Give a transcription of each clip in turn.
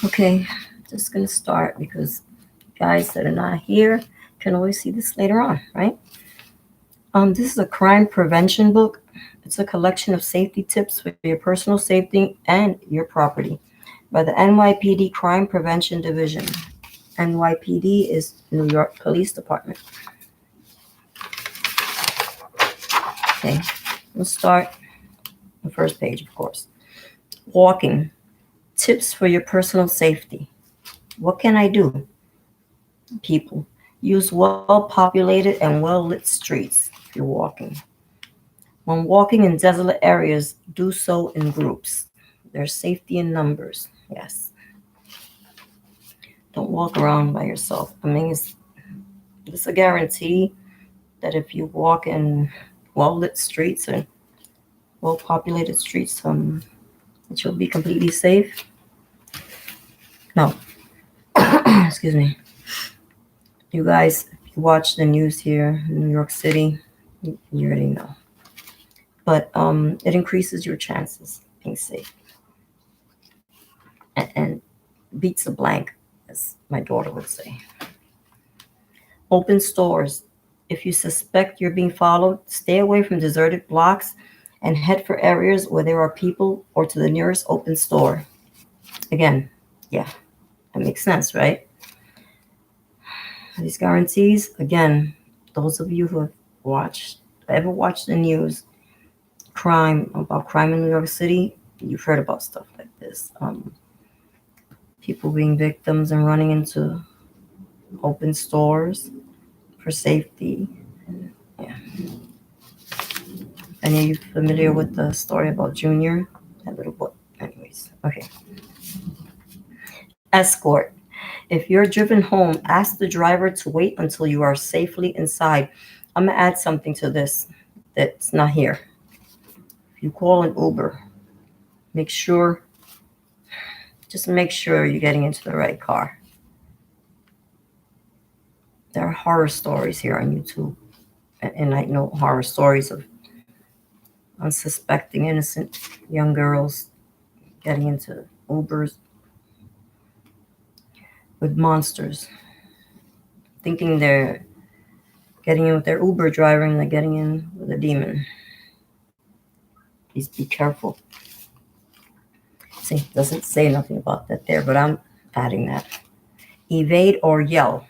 Okay, just gonna start because guys that are not here can always see this later on, right? This is a crime prevention book. It's a collection of safety tips for your personal safety and your property by the NYPD Crime Prevention Division. NYPD is New York Police Department. Okay, let's start the first page, of course. Walking. Tips for your personal safety. What can I do? People. Use well populated and well lit streets if you're walking. When walking in desolate areas, do so in groups. There's safety in numbers. Yes. Don't walk around by yourself. I mean, it's a guarantee that if you walk in well lit streets and well populated streets, that you'll be completely safe. No. Excuse me. You guys, if you watch the news here in New York City, you already know. But it increases your chances of being safe. And beats a blank, as my daughter would say. Open stores. If you suspect you're being followed, stay away from deserted blocks and head for areas where there are people or to the nearest open store. Again, yeah, that makes sense, right? These guarantees, again, those of you who have ever watched the news, crime in New York City, you've heard about stuff like this. People being victims and running into open stores for safety. Yeah. And are you familiar with the story about Junior? That little boy. Anyways, okay. Escort. If you're driven home, ask the driver to wait until you are safely inside. I'm going to add something to this that's not here. If you call an Uber, just make sure you're getting into the right car. There are horror stories here on YouTube. And I know horror stories of unsuspecting innocent young girls getting into Ubers with monsters, thinking they're getting in with their Uber driver and they're getting in with a demon. Please be careful. See, it doesn't say nothing about that there, but I'm adding that. Evade or yell.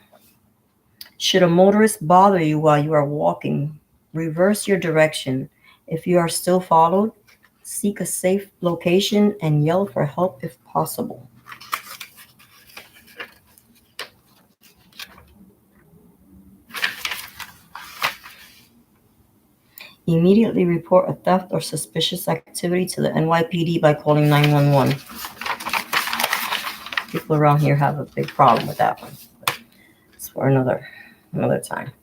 Should a motorist bother you while you are walking, reverse your direction. If you are still followed, seek a safe location and yell for help if possible. Immediately report a theft or suspicious activity to the NYPD by calling 911. People around here have a big problem with that one. But it's for another time.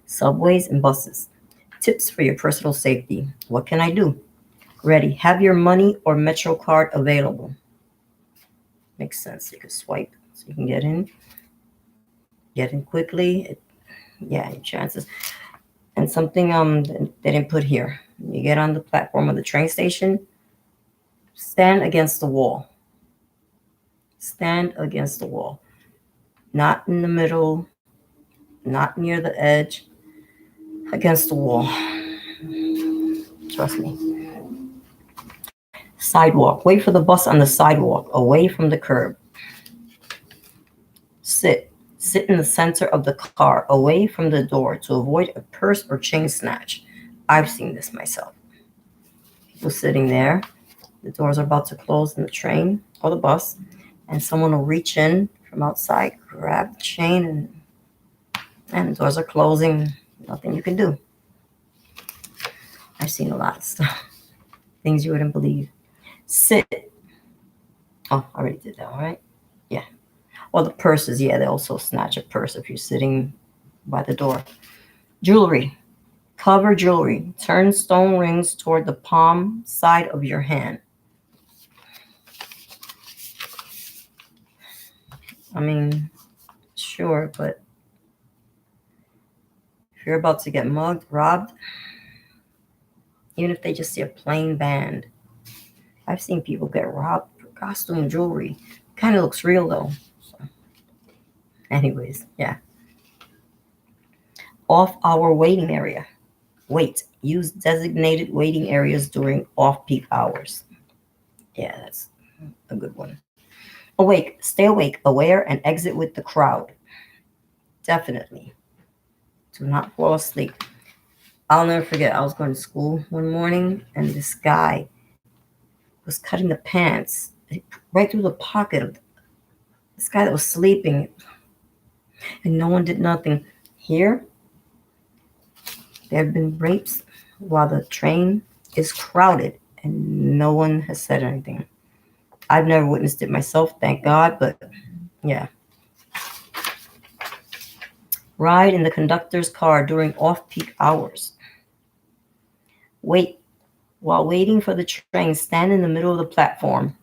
Subways and buses. Tips for your personal safety. What can I do? Ready. Have your money or Metro card available. Makes sense. You can swipe so you can get in. Get in quickly. Your chances. And something they didn't put here. You get on the platform of the train station, stand against the wall. Stand against the wall. Not in the middle, not near the edge, against the wall. Trust me. Sidewalk. Wait for the bus on the sidewalk, away from the curb. Sit. Sit in the center of the car, away from the door, to avoid a purse or chain snatch. I've seen this myself. People sitting there, the doors are about to close in the train or the bus, and someone will reach in from outside, grab the chain, and the doors are closing. Nothing you can do. I've seen a lot of stuff. Things you wouldn't believe. Sit. Oh, I already did that, all right? Yeah. Well, the purses, they also snatch a purse if you're sitting by the door. Jewelry. Cover jewelry. Turn stone rings toward the palm side of your hand. I mean, sure, but if you're about to get mugged, robbed, even if they just see a plain band, I've seen people get robbed for costume jewelry. Kind of looks real though. So, anyways, yeah. Off-hour waiting area. Wait. Use designated waiting areas during off-peak hours. Yeah, that's a good one. Awake. Stay awake, aware, and exit with the crowd. Definitely. Do not fall asleep. I'll never forget. I was going to school one morning, and this guy was cutting the pants right through the pocket of this guy that was sleeping, and no one did nothing. Here, there have been rapes while the train is crowded, and no one has said anything. I've never witnessed it myself, thank God, but yeah. Ride in the conductor's car during off-peak hours. Wait. While waiting for the train, stand in the middle of the platform,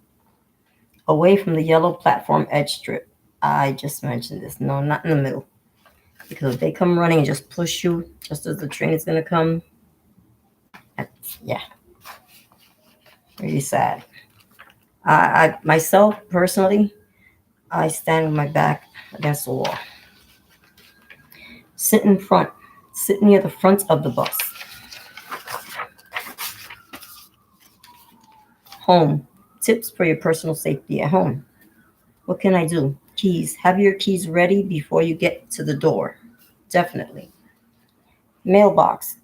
away from the yellow platform edge strip. I just mentioned this. No, not in the middle. Because if they come running and just push you just as the train is going to come, yeah, really sad. I myself, personally, I stand with my back against the wall. Sit in front. Sit near the front of the bus. Home. Tips for your personal safety at home. What can I do? Keys. Have your keys ready before you get to the door. Definitely. Mailbox.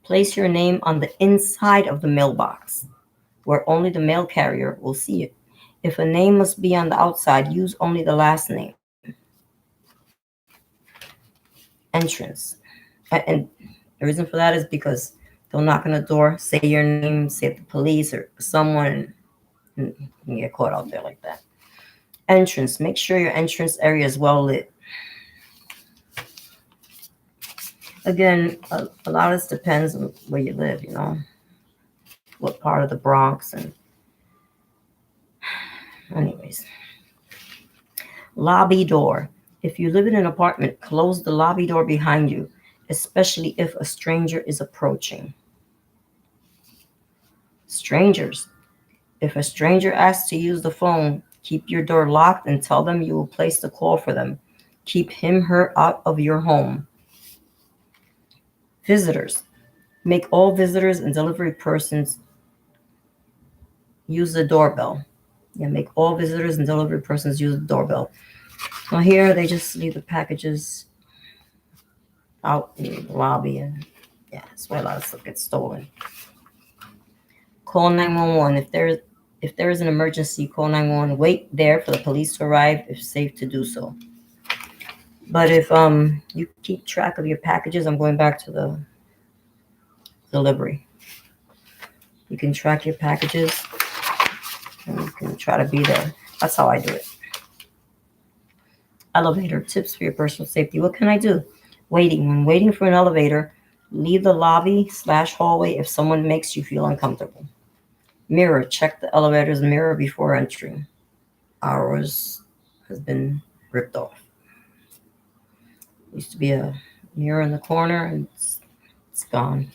Place your name on the inside of the mailbox, where only the mail carrier will see it. If a name must be on the outside, use only the last name. Entrance. And the reason for that is because they'll knock on the door, say your name, say the police or someone, and you can get caught out there like that. Entrance. Make sure your entrance area is well lit. Again, a lot of this depends on where you live, what part of the Bronx. And anyways. Lobby door. If you live in an apartment, close the lobby door behind you, especially if a stranger is approaching. Strangers. If a stranger asks to use the phone, keep your door locked and tell them you will place the call for them. Keep him/her out of your home. Visitors. Make all visitors and delivery persons use the doorbell. Yeah, make all visitors and delivery persons use the doorbell. Well, here they just leave the packages out in the lobby, and yeah, that's why a lot of stuff gets stolen. Call 911. If there is an emergency, call 911. Wait there for the police to arrive if safe to do so. But if you keep track of your packages, I'm going back to the delivery. You can track your packages and you can try to be there. That's how I do it. Elevator. Tips for your personal safety. What can I do? Waiting. When waiting for an elevator, leave the lobby/hallway if someone makes you feel uncomfortable. Mirror. Check the elevator's mirror before entering. Ours has been ripped off. Used to be a mirror in the corner, and it's gone.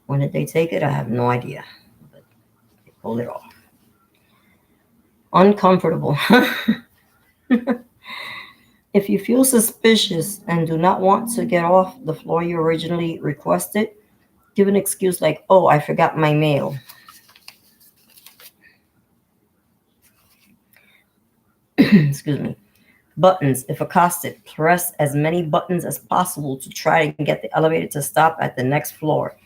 When did they take it? I have no idea. But they pulled it off. Uncomfortable. If you feel suspicious and do not want to get off the floor you originally requested, give an excuse like, "Oh, I forgot my mail." Excuse me. Buttons. If accosted, press as many buttons as possible to try to get the elevator to stop at the next floor.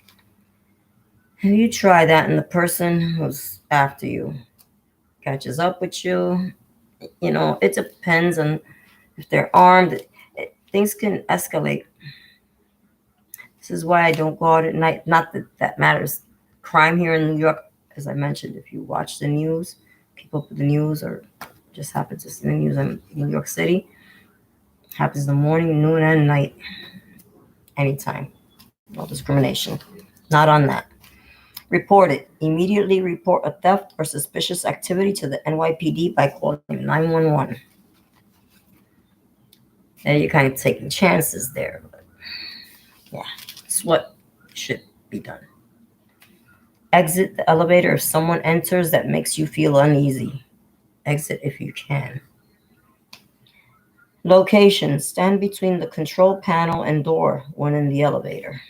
Have you tried that and the person who's after you catches up with you? It depends on if they're armed. Things can escalate. This is why I don't go out at night. Not that that matters. Crime here in New York, as I mentioned, if you watch the news, keep up with the news, or just happen to see the news in New York City, happens in the morning, noon, and night. Anytime. No discrimination. Not on that. Report it. Immediately report a theft or suspicious activity to the N.Y.P.D. by calling 911. Now you're kind of taking chances there, but yeah, it's what should be done. Exit the elevator if someone enters that makes you feel uneasy. Exit if you can. Location. Stand between the control panel and door when in the elevator.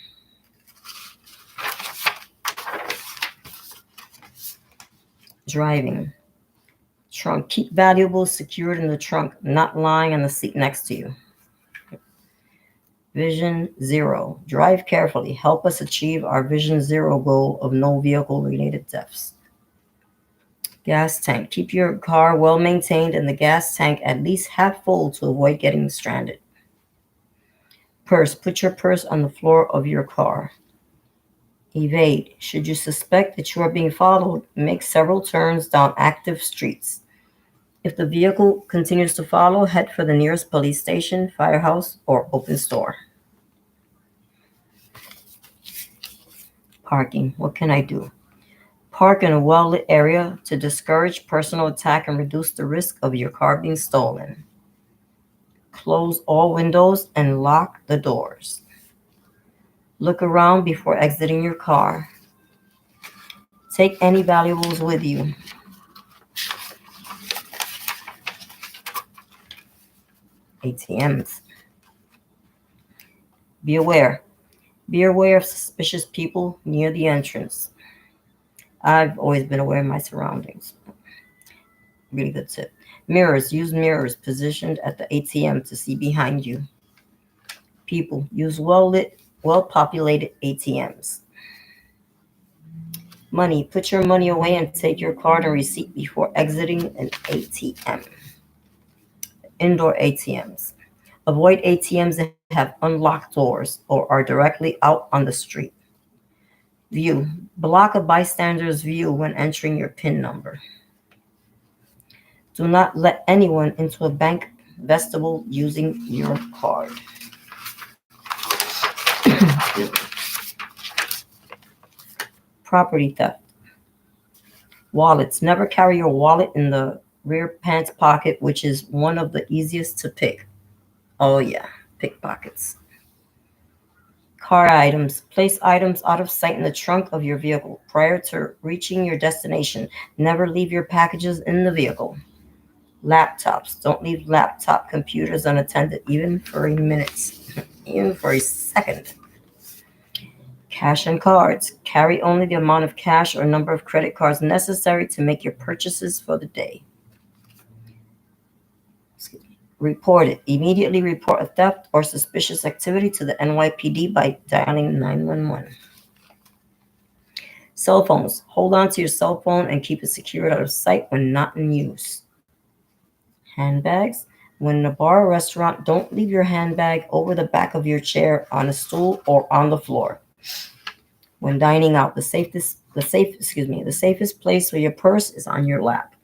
Driving. Trunk. Keep valuables secured in the trunk, not lying on the seat next to you. Vision 0. Drive carefully. Help us achieve our Vision 0 goal of no vehicle-related deaths. Gas tank. Keep your car well maintained and the gas tank at least half full to avoid getting stranded. Purse. Put your purse on the floor of your car. Evade. Should you suspect that you are being followed, make several turns down active streets. If the vehicle continues to follow, head for the nearest police station, firehouse, or open store. Parking. What can I do? Park in a well-lit area to discourage personal attack and reduce the risk of your car being stolen. Close all windows and lock the doors. Look around before exiting your car. Take any valuables with you. ATMs. Be aware. Be aware of suspicious people near the entrance. I've always been aware of my surroundings. Really good tip. Mirrors. Use mirrors positioned at the ATM to see behind you. People. Use well-lit, well-populated ATMs. Money. Put your money away and take your card and receipt before exiting an ATM. Indoor ATMs. Avoid ATMs that have unlocked doors or are directly out on the street. View. Block a bystander's view when entering your PIN number. Do not let anyone into a bank vestibule using your card. Property theft. Wallets. Never carry your wallet in the rear pants pocket, which is one of the easiest to pick. Oh yeah, pickpockets. Car items. Place items out of sight in the trunk of your vehicle prior to reaching your destination. Never leave your packages in the vehicle. Laptops. Don't leave laptop computers unattended, even for a minute, even for a second. Cash and cards. Carry only the amount of cash or number of credit cards necessary to make your purchases for the day. Report it. Immediately report a theft or suspicious activity to the NYPD by dialing 911. Cell phones. Hold on to your cell phone and keep it secured out of sight when not in use. Handbags. When in a bar or restaurant, don't leave your handbag over the back of your chair, on a stool, or on the floor. When dining out, the safest place for your purse is on your lap.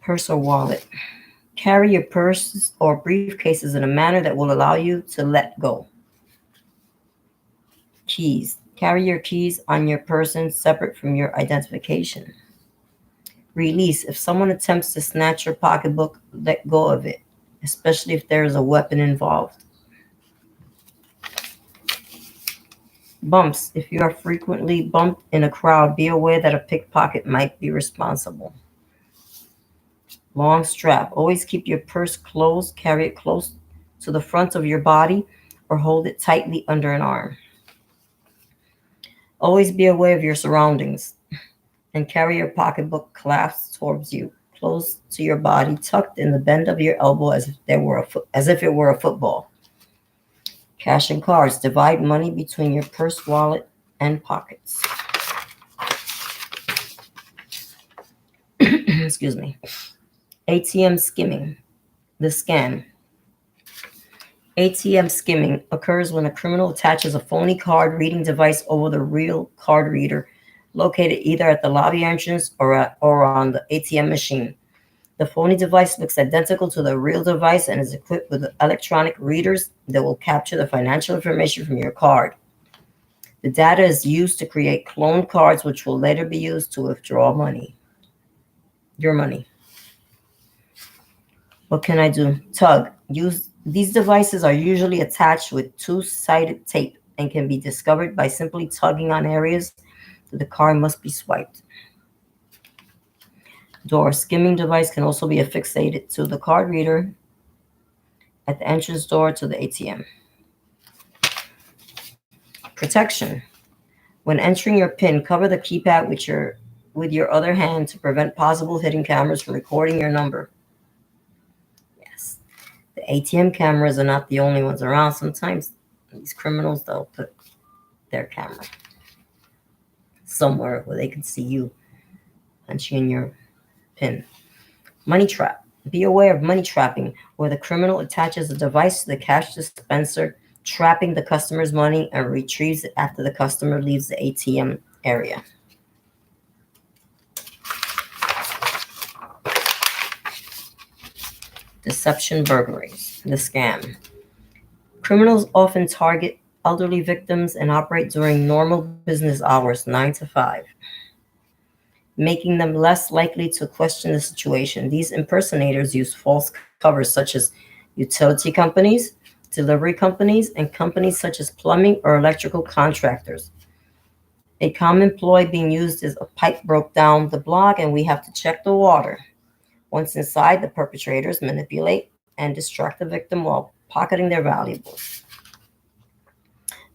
Purse or wallet. Carry your purses or briefcases in a manner that will allow you to let go. Keys. Carry your keys on your person separate from your identification. Release. If someone attempts to snatch your pocketbook, let go of it, especially if there is a weapon involved. Bumps. If you are frequently bumped in a crowd, be aware that a pickpocket might be responsible. Long strap. Always keep your purse closed. Carry it close to the front of your body or hold it tightly under an arm. Always be aware of your surroundings and carry your pocketbook clasped towards you, close to your body, tucked in the bend of your elbow as if it were a football. Cash and cards. Divide money between your purse, wallet, and pockets. Excuse me. ATM skimming. The scam. ATM skimming occurs when a criminal attaches a phony card reading device over the real card reader located either at the lobby entrance or on the ATM machine. The phony device looks identical to the real device and is equipped with electronic readers that will capture the financial information from your card. The data is used to create cloned cards, which will later be used to withdraw your money. What can I do? Tug. Use These devices are usually attached with two-sided tape and can be discovered by simply tugging on areas that the card must be swiped. Door skimming device can also be affixated to the card reader at the entrance door to the ATM. Protection. When entering your PIN, cover the keypad with your other hand to prevent possible hidden cameras from recording your number. Yes, the ATM cameras are not the only ones around. Sometimes these criminals, they'll put their camera somewhere where they can see you punching in your PIN. Money trap. Be aware of money trapping, where the criminal attaches a device to the cash dispenser, trapping the customer's money, and retrieves it after the customer leaves the ATM area. Deception burglaries. The scam. Criminals often target elderly victims and operate during normal business hours, 9 to 5, making them less likely to question the situation. These impersonators use false covers such as utility companies, delivery companies, and companies such as plumbing or electrical contractors. A common ploy being used is a pipe broke down the block and we have to check the water. Once inside, the perpetrators manipulate and distract the victim while pocketing their valuables.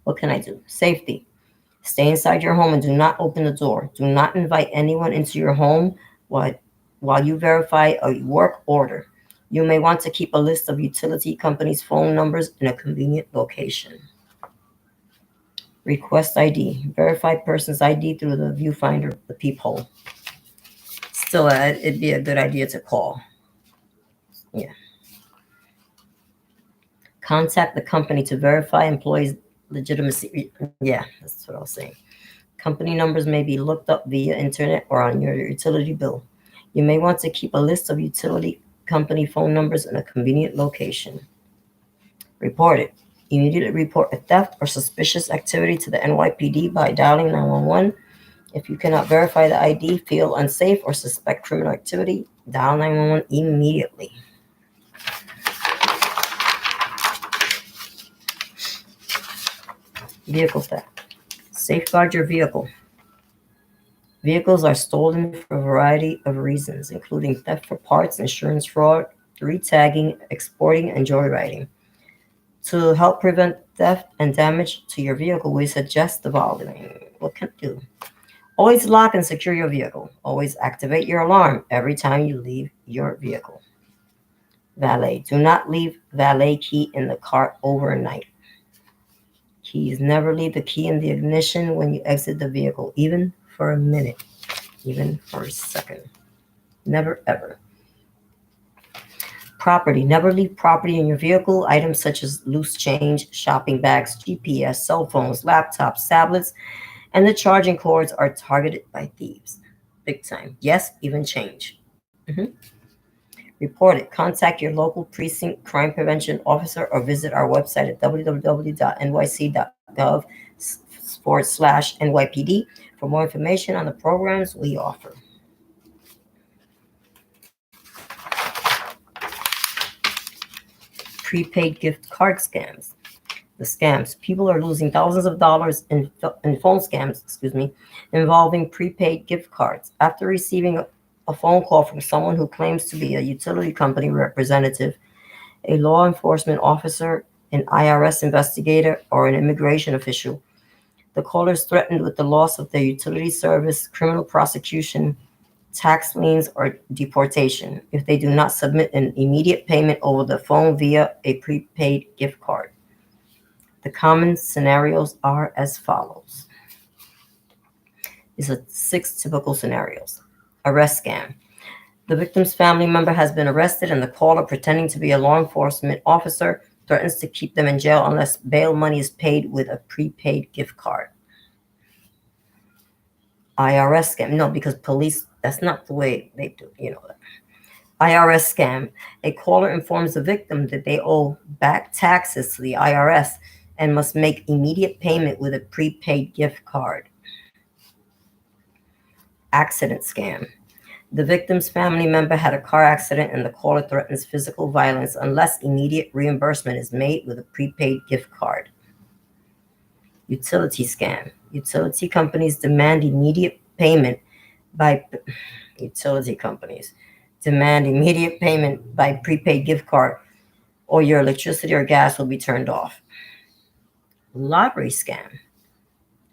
What can I do? Safety. Stay inside your home and do not open the door. Do not invite anyone into your home while you verify a work order. You may want to keep a list of utility companies' phone numbers in a convenient location. Request ID. Verify person's ID through the viewfinder, the peephole. Still, it'd be a good idea to call. Yeah. Contact the company to verify employees' legitimacy. Yeah, that's what I was saying. Company numbers may be looked up via internet or on your utility bill. You may want to keep a list of utility company phone numbers in a convenient location. Report it. Immediately report a theft or suspicious activity to the NYPD by dialing 911. If you cannot verify the ID, feel unsafe, or suspect criminal activity, dial 911 immediately. Vehicle theft. Safeguard your vehicle. Vehicles are stolen for a variety of reasons, including theft for parts, insurance fraud, retagging, exporting, and joyriding. To help prevent theft and damage to your vehicle, we suggest the following. What can you do? Always lock and secure your vehicle. Always activate your alarm every time you leave your vehicle. Valet. Do not leave valet key in the car overnight. Keys. Never leave the key in the ignition when you exit the vehicle, even for a minute, even for a second. Never, ever. Property. Never leave property in your vehicle. Items such as loose change, shopping bags, GPS, cell phones, laptops, tablets, and the charging cords are targeted by thieves. Big time. Yes, even change. Report it. Contact your local precinct crime prevention officer or visit our website at www.nyc.gov/NYPD for more information on the programs we offer. Prepaid gift card scams. The scams. People are losing thousands of dollars in phone scams, involving prepaid gift cards. After receiving a phone call from someone who claims to be a utility company representative, a law enforcement officer, an IRS investigator, or an immigration official, the caller is threatened with the loss of their utility service, criminal prosecution, tax liens, or deportation if they do not submit an immediate payment over the phone via a prepaid gift card. The common scenarios are as follows. These are 6 typical scenarios. Arrest scam. The victim's family member has been arrested and the caller, pretending to be a law enforcement officer, threatens to keep them in jail unless bail money is paid with a prepaid gift card. IRS scam. No, because police, that's not the way they do, that. IRS scam. A caller informs the victim that they owe back taxes to the IRS and must make immediate payment with a prepaid gift card. Accident scam. The victim's family member had a car accident and the caller threatens physical violence unless immediate reimbursement is made with a prepaid gift card. Utility scam. Utility companies demand immediate payment by prepaid gift card or your electricity or gas will be turned off. Lottery scam.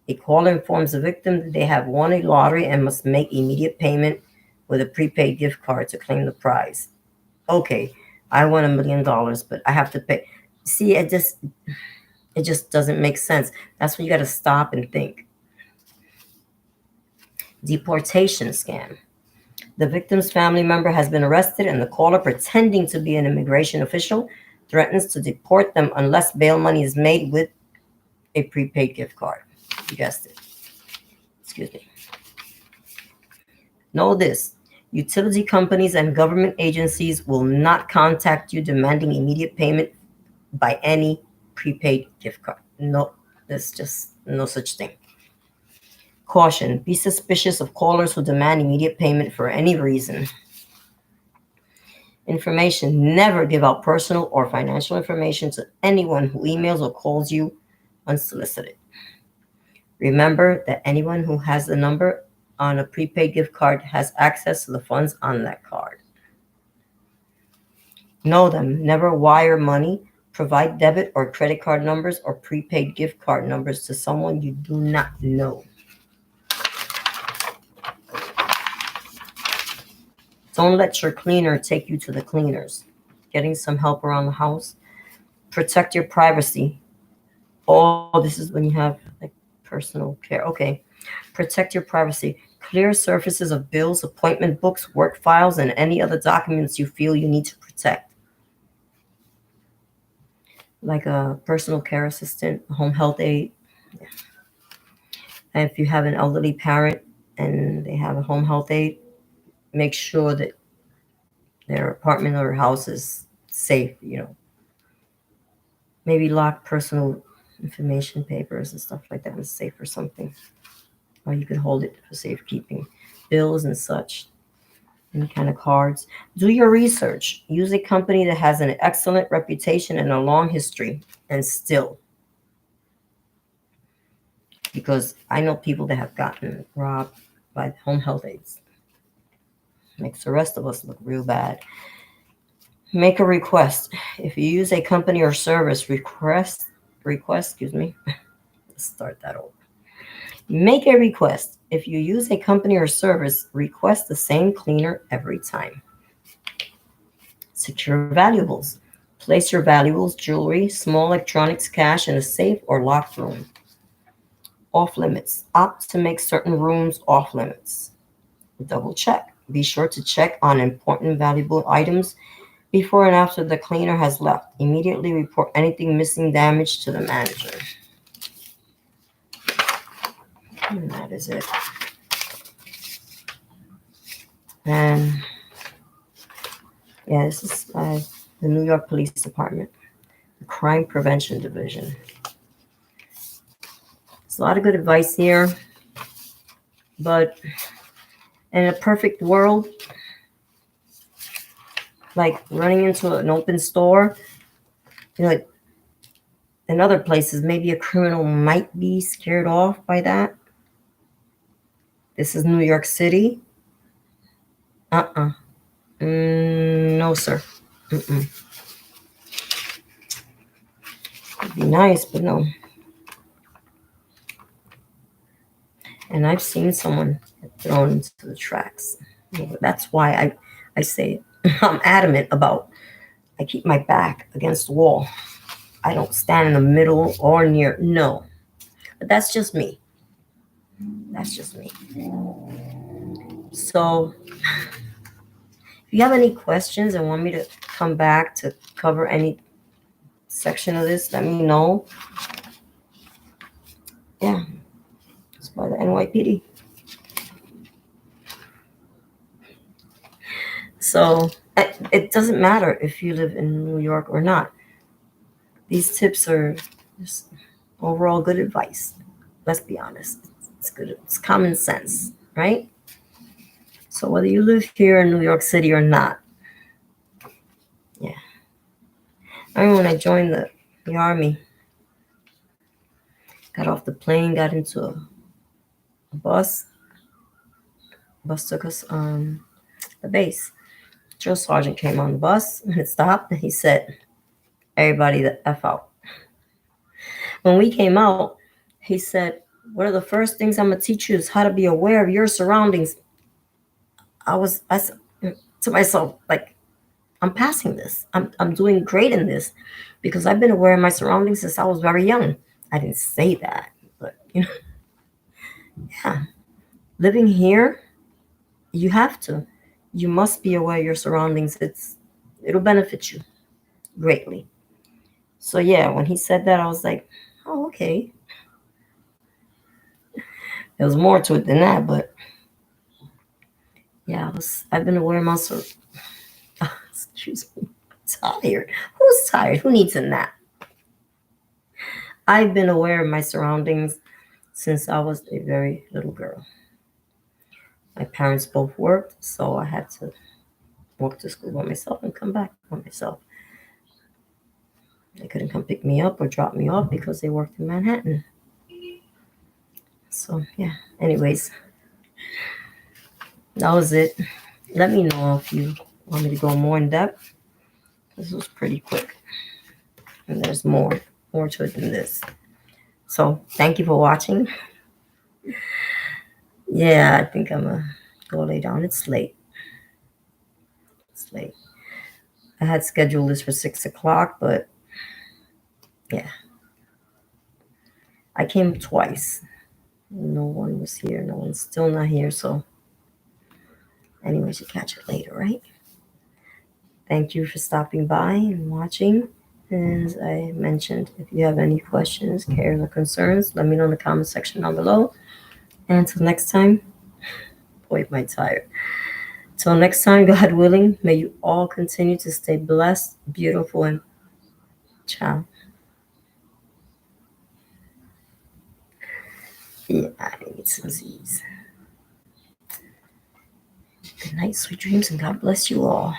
A caller informs the victim that they have won a lottery and must make immediate payment with a prepaid gift card to claim the prize. Okay, I won $1 million, but I have to pay. See, it just doesn't make sense. That's when you got to stop and think. Deportation scam. The victim's family member has been arrested and the caller, pretending to be an immigration official, threatens to deport them unless bail money is made with a prepaid gift card. You guessed it. Excuse me. Know this. Utility companies and government agencies will not contact you demanding immediate payment by any prepaid gift card. No, there's just no such thing. Caution. Be suspicious of callers who demand immediate payment for any reason. Information. Never give out personal or financial information to anyone who emails or calls you unsolicited. Remember that anyone who has the number on a prepaid gift card has access to the funds on that card. Know them. Never wire money. Provide debit or credit card numbers or prepaid gift card numbers to someone you do not know. Don't let your cleaner take you to the cleaners. Getting some help around the house. Protect your privacy. Oh, this is when you have like personal care. Okay. Protect your privacy. Clear surfaces of bills, appointment books, work files, and any other documents you feel you need to protect. Like a personal care assistant, a home health aide. Yeah. And if you have an elderly parent and they have a home health aide, make sure that their apartment or house is safe, Maybe lock personal information papers and stuff like that in safe or something. Or you can hold it for safekeeping. Bills and such. Any kind of cards. Do your research. Use a company that has an excellent reputation and a long history. And still. Because I know people that have gotten robbed by home health aides. Makes the rest of us look real bad. Make a request. If you use a company or service, request, Let's start that over. Make a request. If you use a company or service, request the same cleaner every time. Secure valuables. Place your valuables, jewelry, small electronics, cash in a safe or locked room. Off limits. Opt to make certain rooms off limits. Double check. Be sure to check on important valuable items before and after the cleaner has left. Immediately report anything missing, damage to the manager. And that is it. And yeah, this is the New York Police Department, the Crime Prevention Division. There's a lot of good advice here, but in a perfect world, like running into an open store, like in other places, maybe a criminal might be scared off by that. This is New York City. No, sir. It'd be nice, but no. And I've seen someone get thrown into the tracks. That's why I say I'm adamant about I keep my back against the wall. I don't stand in the middle or near. No. But that's just me. So if you have any questions and want me to come back to cover any section of this, let me know. Yeah. It's by the NYPD. So it doesn't matter if you live in New York or not. These tips are just overall good advice. Let's be honest. It's good. It's common sense, right? So whether you live here in New York City or not, yeah. I remember when I joined the Army, got off the plane, got into a bus. Bus took us the base. Drill sergeant came on the bus and it stopped and he said, "Everybody the F out." When we came out, he said, "One of the first things I'm gonna teach you is how to be aware of your surroundings." I said to myself, like, I'm passing this. I'm doing great in this because I've been aware of my surroundings since I was very young. I didn't say that, but yeah. Living here, you have to. You must be aware of your surroundings. It'll benefit you greatly. So yeah, when he said that, I was like, oh, okay. There was more to it than that, but yeah, I've been aware of my excuse me. Tired. Who's tired? Who needs a nap? I've been aware of my surroundings since I was a very little girl. My parents both worked, so I had to walk to school by myself and come back by myself. They couldn't come pick me up or drop me off because they worked in Manhattan. So yeah. Anyways, that was it. Let me know if you want me to go more in depth. This was pretty quick. And there's more to it than this. So thank you for watching. Yeah, I think I'm gonna go lay down. It's late. It's late. I had scheduled this for 6 o'clock, but yeah. I came twice. No one was here. No one's still not here. So anyways, you catch it later, right? Thank you for stopping by and watching. As I mentioned, if you have any questions, cares, or concerns, let me know in the comment section down below. And until next time, boy, am I tired. Till next time, God willing, may you all continue to stay blessed, beautiful, and ciao. Yeah, I need some Z's. Good night, sweet dreams, and God bless you all.